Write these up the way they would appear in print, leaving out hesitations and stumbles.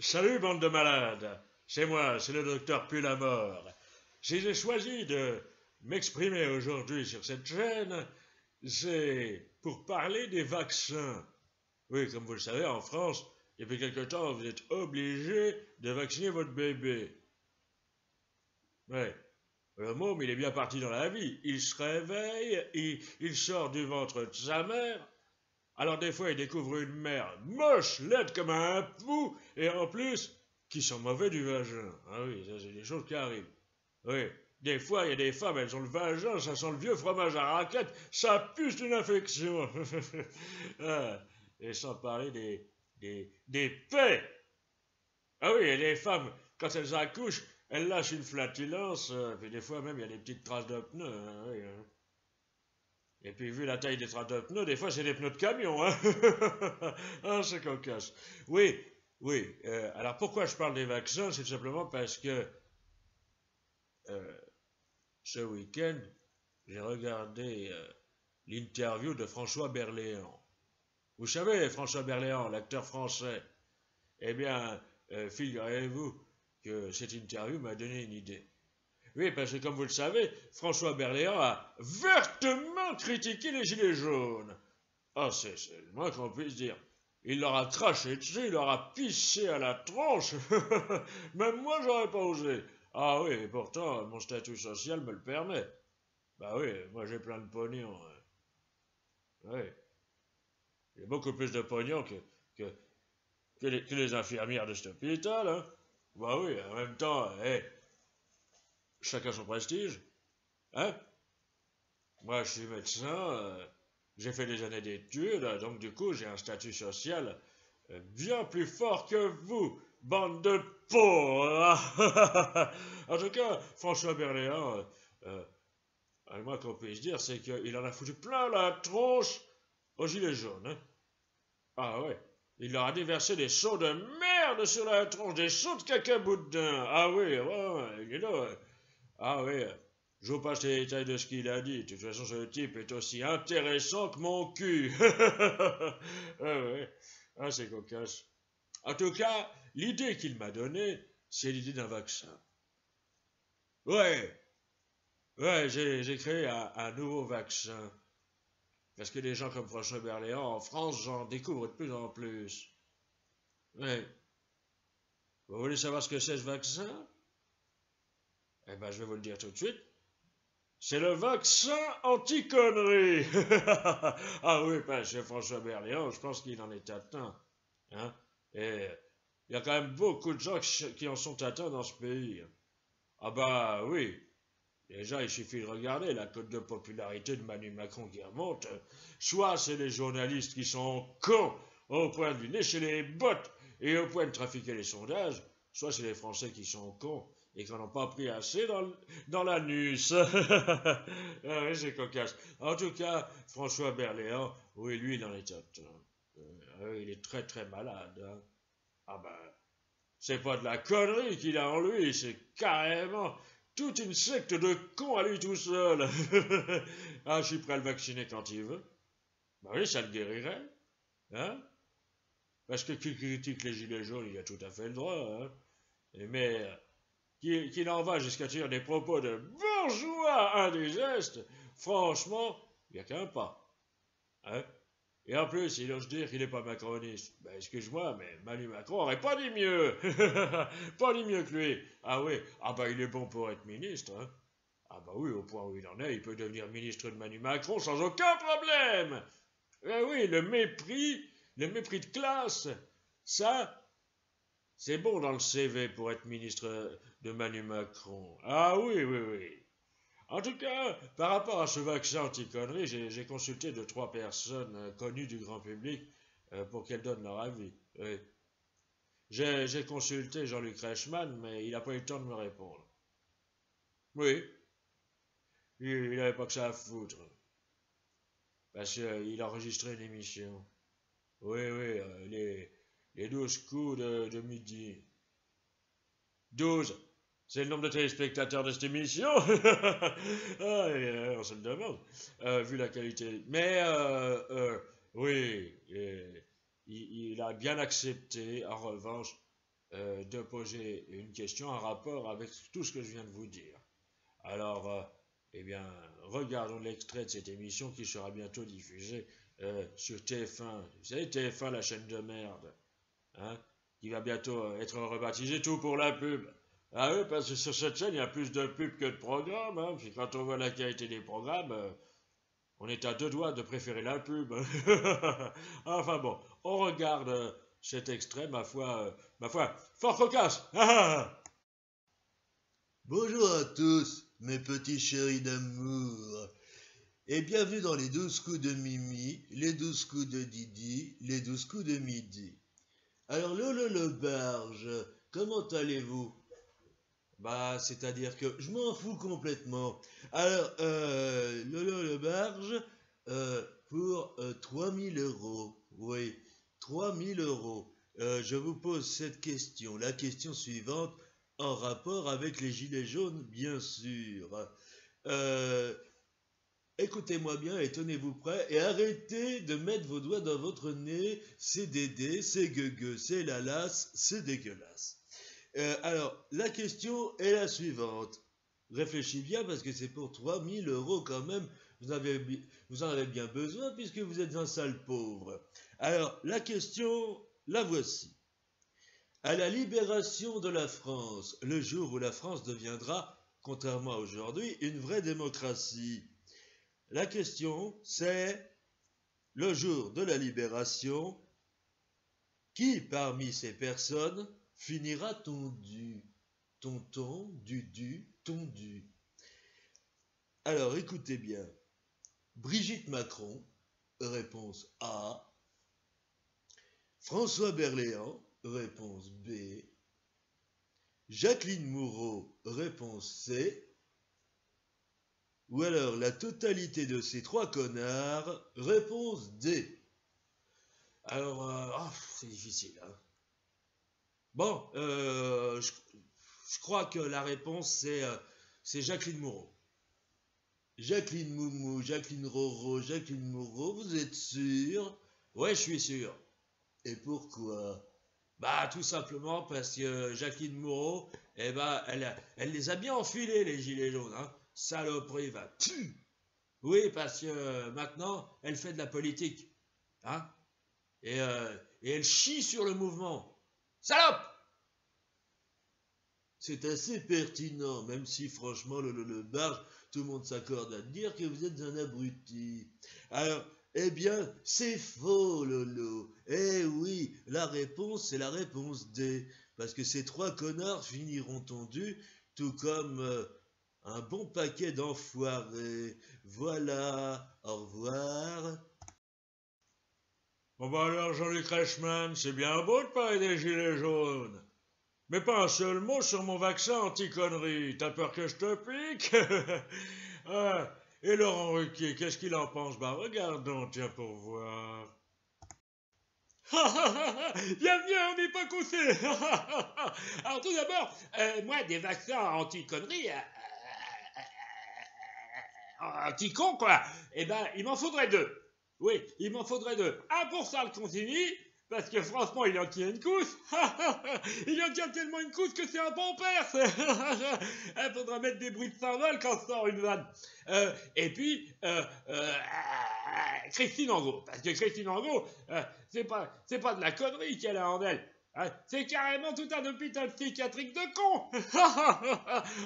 Salut bande de malades, c'est moi, c'est le docteur Pulamore. J'ai choisi de m'exprimer aujourd'hui sur cette chaîne, c'est pour parler des vaccins. Oui, comme vous le savez, en France, depuis quelque temps, vous êtes obligé de vacciner votre bébé. Ouais. Le môme, il est bien parti dans la vie. Il se réveille, il sort du ventre de sa mère. Alors des fois, il découvre une mère moche, laide comme un pou, et en plus, qui sent mauvais du vagin. Ah oui, ça c'est des choses qui arrivent. Oui, des fois, il y a des femmes, elles ont le vagin, ça sent le vieux fromage à raclette, ça pue d'une infection. Ah, et sans parler des paix. Ah oui, et les femmes, quand elles accouchent, elles lâchent une flatulence, puis des fois même, il y a des petites traces de pneus. Hein, oui, hein. Et puis, vu la taille des traces de pneus, des fois, c'est des pneus de camion, hein. Ah, c'est cocasse. Oui, oui. Alors, pourquoi je parle des vaccins? C'est tout simplement parce que euh, ce week-end, j'ai regardé l'interview de François Berléand. Vous savez, François Berléand, l'acteur français. Eh bien, figurez-vous que cette interview m'a donné une idée. Oui, parce que comme vous le savez, François Berléand a vertement critiqué les Gilets jaunes. Ah, c'est le moins qu'on puisse dire. Il leur a craché dessus, il leur a pissé à la tronche. Même moi, j'aurais pas osé. Ah oui, et pourtant, mon statut social me le permet. Bah oui, moi j'ai plein de pognon. Oui, j'ai beaucoup plus de pognon que, que les infirmières de cet hôpital. Hein. Bah oui, en même temps, chacun son prestige. Hein? Moi, je suis médecin, j'ai fait des années d'études, donc du coup, j'ai un statut social bien plus fort que vous, bande de pauvres. En tout cas, François Berléand, le moins qu'on puisse dire, c'est qu'il en a foutu plein la tronche aux gilets jaunes. Hein. Ah ouais, il leur a déversé des seaux de merde sur la tronche, des seaux de caca boudin. Ah oui, ouais, il est là. Ah oui, je vous passe les détails de ce qu'il a dit. De toute façon, ce type est aussi intéressant que mon cul. Ah ouais, ah c'est cocasse. En tout cas, l'idée qu'il m'a donnée, c'est l'idée d'un vaccin. Ouais, ouais, j'ai créé un nouveau vaccin. Parce que des gens comme François Berléand, en France, j'en découvre de plus en plus. Ouais. Vous voulez savoir ce que c'est ce vaccin? Eh ben, je vais vous le dire tout de suite. C'est le vaccin anti-conneries. Ah oui, parce que François Berléand, je pense qu'il en est atteint. Hein? Et il y a quand même beaucoup de gens qui en sont atteints dans ce pays. Ah bah oui. Déjà, il suffit de regarder la cote de popularité de Manu Macron qui remonte. Soit c'est les journalistes qui sont cons au point de lui lécher les bottes et au point de trafiquer les sondages, soit c'est les Français qui sont cons et qui n'en ont pas pris assez dans l'anus. Ah oui, c'est cocasse. En tout cas, François Berléand, oui, lui, il en est atteint. Il est très très malade. Hein. Ah ben, c'est pas de la connerie qu'il a en lui, c'est carrément toute une secte de cons à lui tout seul. Ah, je suis prêt à le vacciner quand il veut. Ben oui, ça le guérirait. Hein? Parce que qui critique les gilets jaunes, il a tout à fait le droit. Hein? Mais qu'il en va jusqu'à dire des propos de bourgeois indigestes, franchement, il n'y a qu'un pas. Hein? Et en plus, il ose dire qu'il n'est pas macroniste. Ben, excuse-moi, mais Manu Macron aurait pas dit mieux. Pas dit mieux que lui. Ah oui, ah bah il est bon pour être ministre. Hein? Ah bah oui, au point où il en est, il peut devenir ministre de Manu Macron sans aucun problème. Eh oui, le mépris de classe, ça, c'est bon dans le CV pour être ministre de Manu Macron. Ah oui, oui, oui. En tout cas, par rapport à ce vaccin anti-connerie, j'ai consulté 2-3 personnes connues du grand public pour qu'elles donnent leur avis. Oui. J'ai consulté Jean-Luc Reichmann, mais il n'a pas eu le temps de me répondre. Oui, il n'avait pas que ça à foutre. Parce qu'il a enregistré une émission. Oui, oui, les 12 coups de midi. 12. C'est le nombre de téléspectateurs de cette émission. Ah, on se le demande, vu la qualité. Mais, oui, il a bien accepté, en revanche, de poser une question en rapport avec tout ce que je viens de vous dire. Alors, eh bien, regardons l'extrait de cette émission qui sera bientôt diffusée sur TF1. Vous savez, TF1, la chaîne de merde, hein, qui va bientôt être rebaptisée Tout pour la pub. Ah oui, parce que sur cette chaîne, il y a plus de pubs que de programmes. Hein, puis quand on voit la qualité des programmes, on est à deux doigts de préférer la pub. Enfin bon, on regarde cet extrait, ma foi, fort cocasse. Bonjour à tous, mes petits chéris d'amour, et bienvenue dans les 12 coups de Mimi, les 12 coups de Didi, les 12 coups de midi. Alors Lolo le Barge, comment allez-vous? Bah, c'est-à-dire que je m'en fous complètement. Alors, Lolo le Barge, pour 3000 euros, oui, 3000 euros. Je vous pose cette question, la question suivante, en rapport avec les gilets jaunes, bien sûr. Écoutez-moi bien et tenez-vous prêts et arrêtez de mettre vos doigts dans votre nez, c'est dédé, c'est gueugueux, c'est lalasse, c'est dégueulasse. Alors, la question est la suivante. Réfléchis bien parce que c'est pour 3000 euros quand même, vous en avez bien besoin puisque vous êtes un sale pauvre. Alors, la question, la voici. À la libération de la France, le jour où la France deviendra, contrairement à aujourd'hui, une vraie démocratie. La question, c'est le jour de la libération, qui parmi ces personnes finira tondu? Tonton, dudu, tondu. Alors écoutez bien. Brigitte Macron, réponse A. François Berléand, réponse B. Jacqueline Moreau, réponse C. Ou alors la totalité de ces trois connards, réponse D. Alors, c'est difficile. Hein. Bon, je crois que la réponse, c'est Jacqueline Moreau. Jacqueline Moumou, Jacqueline Roro, Jacqueline Moreau, vous êtes sûr? Ouais, je suis sûr. Et pourquoi? Bah, tout simplement parce que Jacqueline Moreau, eh ben, elle les a bien enfilés, les gilets jaunes. Hein. Saloperie, va. Oui, parce que maintenant, elle fait de la politique. Hein. Et elle chie sur le mouvement. Salope! C'est assez pertinent, même si franchement, le Barge, tout le monde s'accorde à dire que vous êtes un abruti. Alors, eh bien, c'est faux, Lolo. Eh oui, la réponse, c'est la réponse D. Parce que ces trois connards finiront tondus, tout comme un bon paquet d'enfoirés. Voilà, au revoir. Bon bah alors, Jean-Luc Reichmann, c'est bien beau de parler des gilets jaunes. Mais pas un seul mot sur mon vaccin anti-connerie. T'as peur que je te pique? Ah, et Laurent Ruquier, qu'est-ce qu'il en pense? Bah regardons, tiens, pour voir. Bienvenue à une époque où c'est. Alors tout d'abord, moi, des vaccins anti-connerie, anti-con, quoi, eh ben, il m'en faudrait deux. Oui, il m'en faudrait deux. Un pour Charles Consigny, parce que franchement, il en tient une cousse. Il en tient tellement une cousse que c'est un pampers. Il faudra mettre des bruits de cymbales quand sort une vanne. Et puis, Christine Angot. Parce que Christine Angot, c'est pas de la connerie qu'elle a en elle. Hein, c'est carrément tout un hôpital psychiatrique de cons.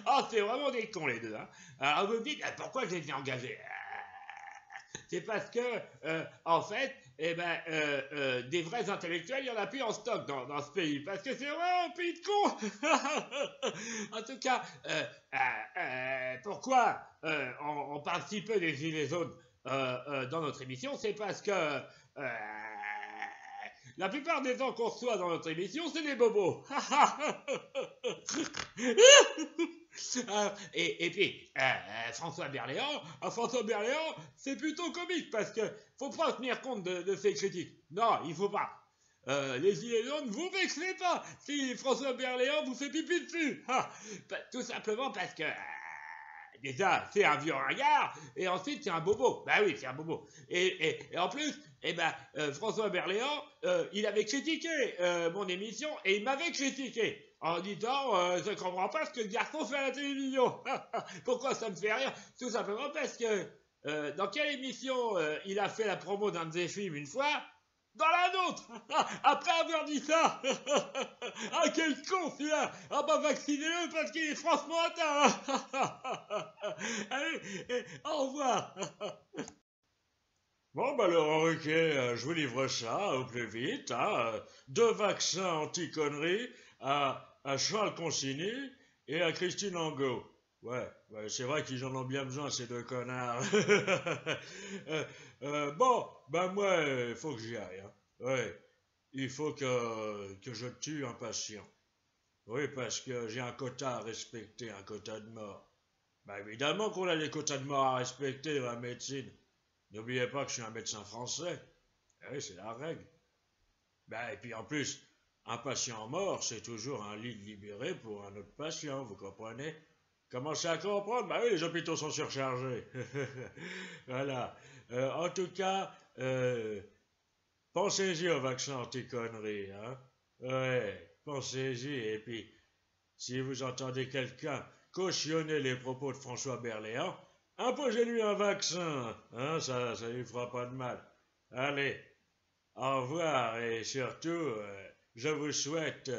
Ah, c'est vraiment des cons les deux. Hein. Alors vous me dites, pourquoi je les ai engagés? C'est parce que, en fait, eh ben, des vrais intellectuels, il n'y en a plus en stock dans ce pays. Parce que c'est vraiment un pays de cons. En tout cas, pourquoi on parle si peu des gilets jaunes dans notre émission? C'est parce que la plupart des gens qu'on reçoit dans notre émission, c'est des bobos. Et puis, François Berléand, c'est plutôt comique parce que faut pas tenir compte de ses critiques. Non, il faut pas. Les gilets jaunes, vous vexez pas si François Berléand vous fait pipi dessus. Tout simplement parce que déjà, c'est un vieux ringard, et ensuite, c'est un bobo. Bah oui, c'est un bobo. Et en plus, François Berléand, il avait critiqué mon émission, et il m'avait critiqué, en disant, je ne comprends pas ce que le garçon fait à la télévision. Pourquoi ça me fait rire? Tout simplement parce que, dans quelle émission il a fait la promo d'un de ses films une fois? Dans la nôtre. Après avoir dit ça. Ah, quel con celui-là. Ah bah vaccinez-le parce qu'il est franchement atteint. Allez, au revoir. Bon bah Laurent Ruquier, je vous livre ça au plus vite, hein. 2 vaccins anti-conneries à Charles Consigny et à Christine Angot. Ouais, c'est vrai qu'ils en ont bien besoin, ces 2 connards. Bon, bah moi, il faut que j'y aille, hein. Ouais, il faut que je tue un patient. Oui, parce que j'ai un quota à respecter, un quota de mort. Bah évidemment qu'on a des quotas de mort à respecter dans la médecine. N'oubliez pas que je suis un médecin français. Ah oui, c'est la règle. Bah, et puis en plus, un patient mort, c'est toujours un lit libéré pour un autre patient, vous comprenez? Commencez à comprendre? Bah oui, les hôpitaux sont surchargés. Voilà. En tout cas, pensez-y au vaccin anti-conneries, hein? Ouais, pensez-y. Et puis, si vous entendez quelqu'un cautionner les propos de François Berléand, imposez-lui un vaccin, hein? Ça lui fera pas de mal. Allez, au revoir et surtout, je vous souhaite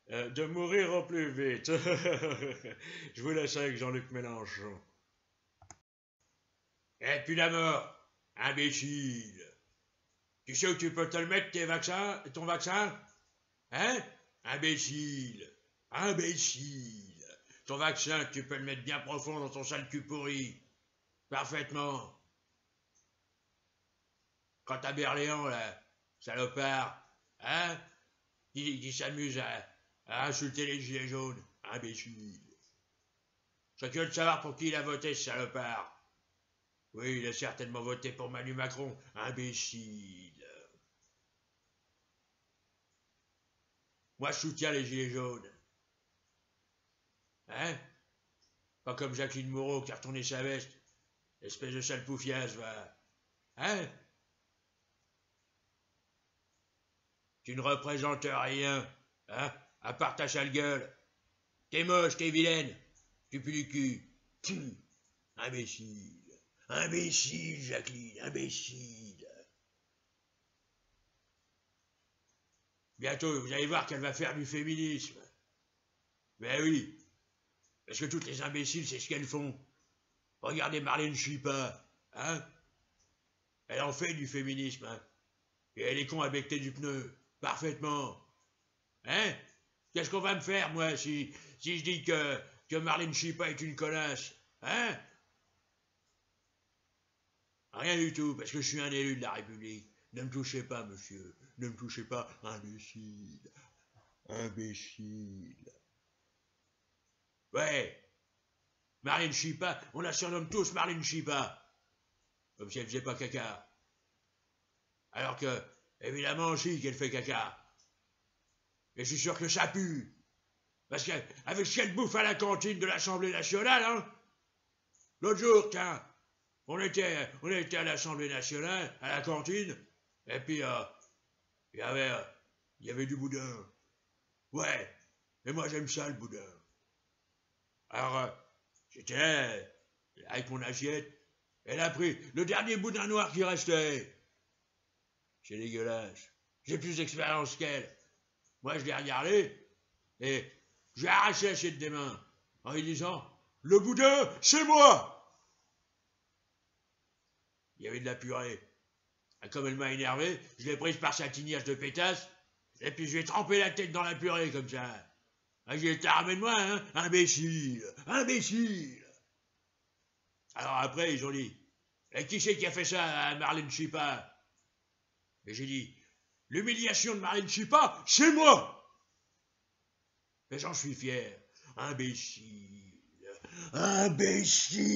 de mourir au plus vite. Je vous laisse avec Jean-Luc Mélenchon. Et puis la mort, imbécile. Tu sais où tu peux te le mettre, ton vaccin? Hein? Imbécile. Imbécile. Ton vaccin, tu peux le mettre bien profond dans ton sale cul pourri. Parfaitement. Quant à Berléand, là, salopard, hein? Qui s'amuse à insulter les gilets jaunes. Imbécile. Je serais curieux de savoir pour qui il a voté, ce salopard. Oui, il a certainement voté pour Manu Macron. Imbécile. Moi, je soutiens les gilets jaunes. Hein? Pas comme Jacqueline Moreau qui a retourné sa veste. Espèce de sale poufiasse, va. Hein? Tu ne représentes rien, hein? À part ta sale gueule. T'es moche, t'es vilaine. Tu pues du cul. Imbécile. Imbécile, Jacqueline, imbécile. Bientôt, vous allez voir qu'elle va faire du féminisme. Ben oui. Parce que toutes les imbéciles, c'est ce qu'elles font. Regardez Marlène Schiappa, hein? Elle en fait du féminisme, hein? Et elle est con à becter du pneu. Parfaitement. Hein? Qu'est-ce qu'on va me faire, moi, si je dis que Marlène Schiappa est une connasse? Hein? Rien du tout, parce que je suis un élu de la République. Ne me touchez pas, monsieur. Ne me touchez pas, imbécile. Imbécile. Ouais. Marlène Schiappa, on la surnomme tous Marlène Schiappa. Comme si elle faisait pas caca. Alors que, évidemment aussi qu'elle fait caca. Et je suis sûr que ça pue. Parce qu'avec ce qu'elle bouffe à la cantine de l'Assemblée nationale, hein. L'autre jour, tiens, on était à l'Assemblée nationale, à la cantine, et puis il y avait du boudin. Ouais, et moi j'aime ça le boudin. Alors, j'étais là, avec mon assiette, elle a pris le dernier boudin noir qui restait. C'est dégueulasse. J'ai plus d'expérience qu'elle. Moi je l'ai regardé, et j'ai arraché l'assiette des mains, en lui disant, le boudin, c'est moi! Il y avait de la purée. Et comme elle m'a énervé, je l'ai prise par sa tignasse de pétasse, et puis je lui ai trempé la tête dans la purée, comme ça. Ah, j'ai dit, ramène-moi, hein, imbécile, imbécile. Alors après, ils ont dit, et qui c'est qui a fait ça à Marlène Schiappa? Et j'ai dit, l'humiliation de Marlène Schiappa, c'est moi! Et j'en suis fier. Imbécile, imbécile.